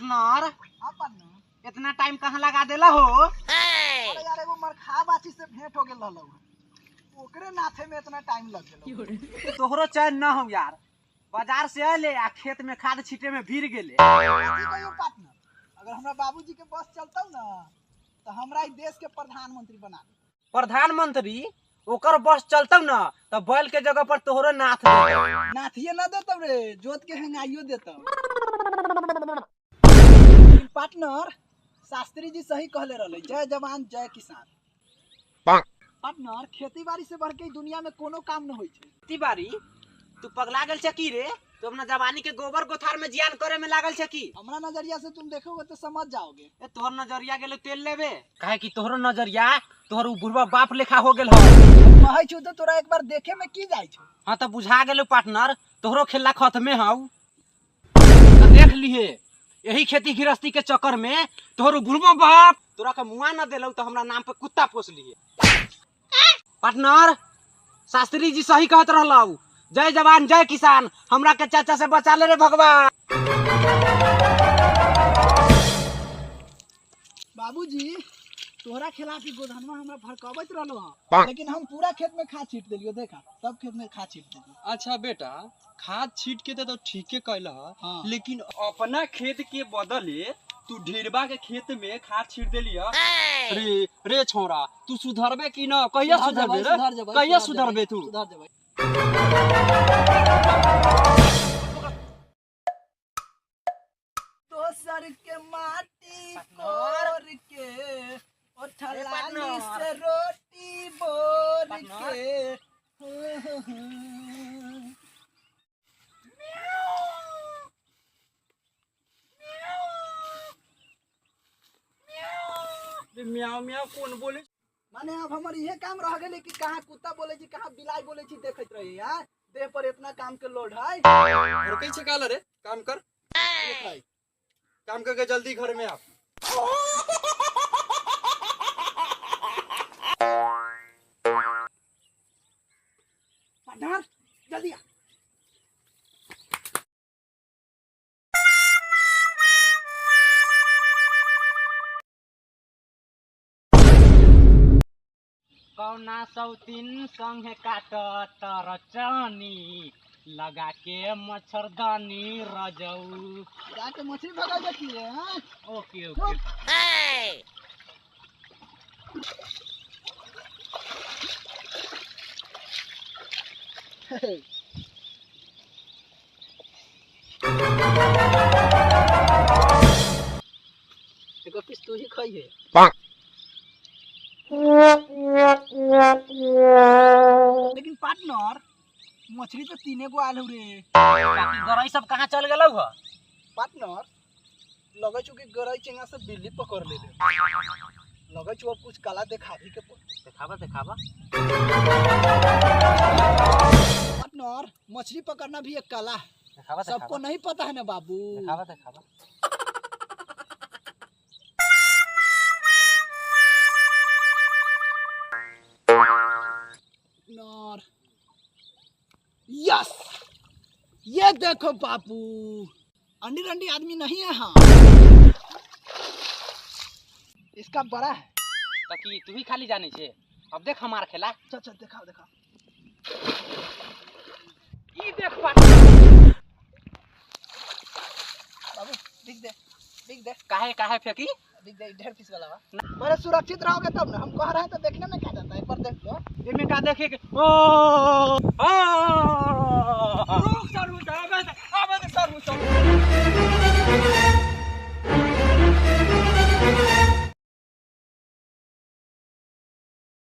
Partner हाँ partner इतना time कहाँ लगा देला हो? अरे यार एगो मरखा बाची से भेंट हो गेल रहलौ ओकरे नाथे में इतना टाइम लग गेल। तोहरो चैन न हो यार, बाजार से आले आ खेत में खाद छीटे में भीड़ गेले। पार्टनर अगर हमरा बाबूजी के बस चलतौ ना तो हमरा ई देश के प्रधानमंत्री बना दे। प्रधानमंत्री ओकर बस चलतौ ना तो बैल के जगह पर तोहरो नाथ दे। नाथिए ना देतौ रे, जोत के हंगाइयो देतौ। पार्टनर शास्त्री जी सही कहले रहले, जय जवान जय किसान। पार्टनर खेती बाड़ी से बढ़ के दुनिया में कोनो काम न होई छे। खेती बाड़ी तू पगला गेल छ की रे? तू अपना जवानी के गोबर गोथार में जियान करे में लागल छ की? हमरा नजरिया से तुम देखोगे तो समझ जाओगे। ए तोहर नजरिया गेले तेल लेबे काहे कि तोहरो नजरिया तोहर बुढ़वा बाप लेखा हो गेल हो। कहै छु तो तोरा एक बार देखे में की जाय छो। हां त बुझा गेलो पार्टनर, तोहरो खेला खत्मे हौ। त देख लिहे यही खेती गृहस्थी के चक्कर में तोहरो बुढ़वा बाप तोरा के मुआ न देलौ तो हमरा नाम पे कुत्ता पोस लिए। पार्टनर शास्त्री जी सही कहत रहलौ, जय जवान जय किसान। हमरा के चाचा से बचा ले रे भगवान। बाबूजी तोहरा खिलाफ ही गोधनवा हमरा भड़कावत रहलो हां, लेकिन हम पूरा खेत में खाद छीट देलियो। देखा सब खेत में खाद छीट देलियो। अच्छा बेटा खाद छीट के तो ठीके कहला हाँ। लेकिन अपना खेत के बदले तू ढेरबा के खेत में खाद छीट देलिया। रे रे छोरा तू सुधरबे की न? कहिया सुधरबे रे? कहिया सुधरबे तू? सुधर जेबै। दोसर के माटी कोर के ओठलाली से रोटी बोर के। म्याऊ म्याऊ कौन बोले? माने अब हमर इहे काम रह गेले कि कहाँ कुत्ता बोले छी कहाँ बिलाई बोले छी देखत रही यार। देह पर इतना काम के लोड है। और कैसे काला रे? काम कर, काम करके जल्दी घर में आ। पार्टनर जल्दी आ। कौना सौतीन संगे काट तरचनी लगा के मच्छरदानी रजऊ। जाके मछली भगा देती है। हाँ ओके ओके। एगो पीस तू ही खाई है। लेकिन पार्टनर मछली तो तीने गो आल रे। बाकी गरई सब कहाँ चल गेलौ ह? पार्टनर लगे छु कि गरई चेंगा से बिल्ली पकड़ ले। लगे छु अब कुछ काला दिखाई के देखावा देखावा। पार्टनर मछली पकड़ना भी एक कला है, देखावा सबको नहीं पता है ना बाबू। देखावा देखावा। पार्टनर यस ये देखो बाबू अंडी रंडी आदमी नहीं है। हाँ इसका बड़ा है। ताकि तू ही खाली जाने छे। अब देख हमार खेला। चल चल दिखाओ दिखाओ। ई देख पार्टनर। बाबू दिख दे काहे काहे फेंकी? दिख दे ढेर पीस वाला बा। बड़े सुरक्षित रहोगे तब ना। हम कह रहे हैं तो देखने में क्या जाता है, एक बार देख लो। इनमें का देखे के ओ